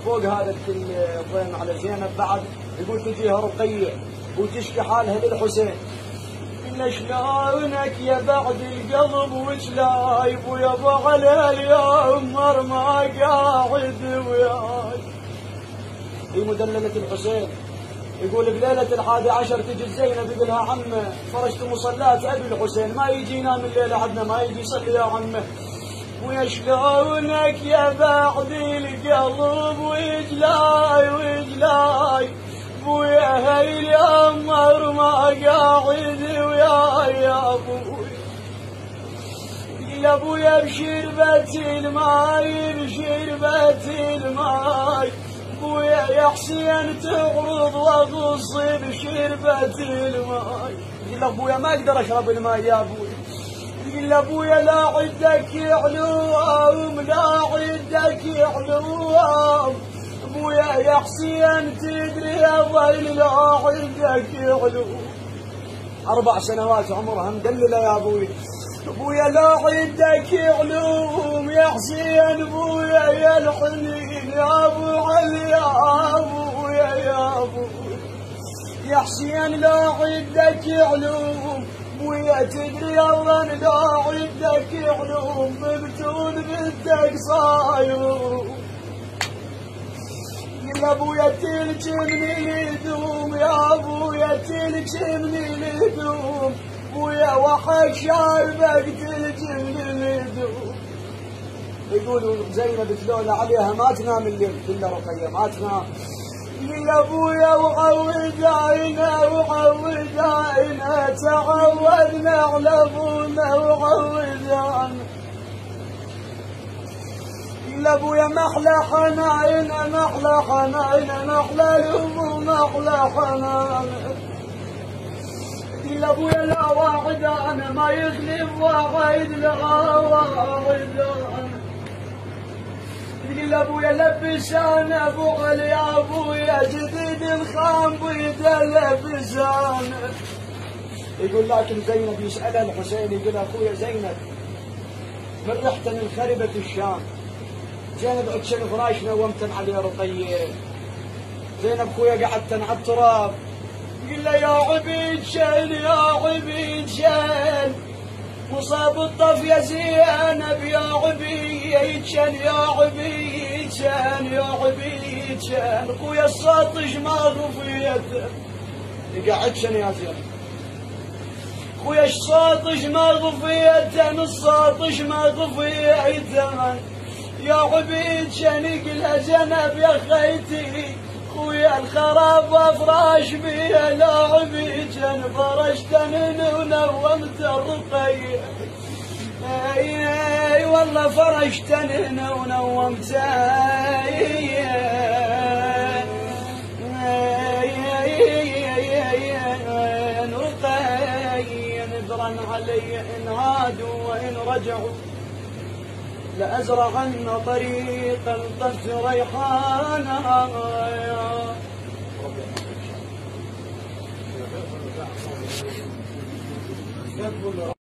فوق هذا الضيم على زينب بعد يقول تجيها رقية وتشكي حالها للحسين. قلنا شلونك يا بعد القلب وشلايب ويا ابو علي اليوم ما قاعد وياي. هي مدللة الحسين يقول بليلة 11 تجي زينب يقول لها عمه فرشت مصلات ابي الحسين ما يجي ينام الليلة عندنا ما يجي يصلي يا عمه. ويا شلونك يا بعد القلب وجلاي وجلاي بويا هاي اليوم ما قاعد وياي يا ابوي. يا ابويا بشربة الماي بشربة الماي بويا يا حسين تعرض واغص بشربة الماي. يقول ابويا ما اقدر اشرب الماي يا ابوي. يقول ابويا لا عندك علوم لا عندك علوم ابويا يا حسين تدري اظل لا عندك علوم. 4 سنوات عمرها مدلله يا ابوي. ابويا لا عندك علوم يا حسين ابويا يا الحنين يا ابو علي يا ابويا يا ابوي. يا حسين لا عندك علوم ابويا تدري الله لا عندك علوم مبتون بدك صاير. يا ابويا تلجمني الهدوم يا ابويا تلجمني الهدوم ابويا وحق شاربك تلجمني الهدوم. يقولوا زينب تلولا عليها ما تنام الليل كله رقيه ما تنام. يا ابويا وعود عينا وعود عينا تعودنا على ابونا وعود عينا. يا ابويا محلى حناينا محلى حناينا محلى الام محلى حناينا. يا ابويا لا واحد انا ما يغلب واحد لا واحد انا. يا ابويا لبس انا ابو علي يا ابويا جديد الخام بيده لبس انا. يقول لكن زينب يسالها الحسين يقول اخويا زينب من رحت من خربة الشام. زينب عطشن فراش نومتن عليه رقيه. زينب خويا قعدتن على التراب. قل له يا عبيد شين يا عبيد شين مصاب الطف يا زينب يا عبيد شين يا عبيد شين يا عبيد شين. خويا الساطش ما غفيته قعد شن يا زينب. خويا الساطش ما غفيته الساطش ما غفيته يا عبيد شنق لها زينب يا خيتي. خويا الخراب افراش بيا لا عبيد شن فرشتن ونومت الرقيه. اي والله فرشتن ونومت رقيه. نذرا علي ان عادوا وان رجعوا لأزرعن طريق القدس ريحانا.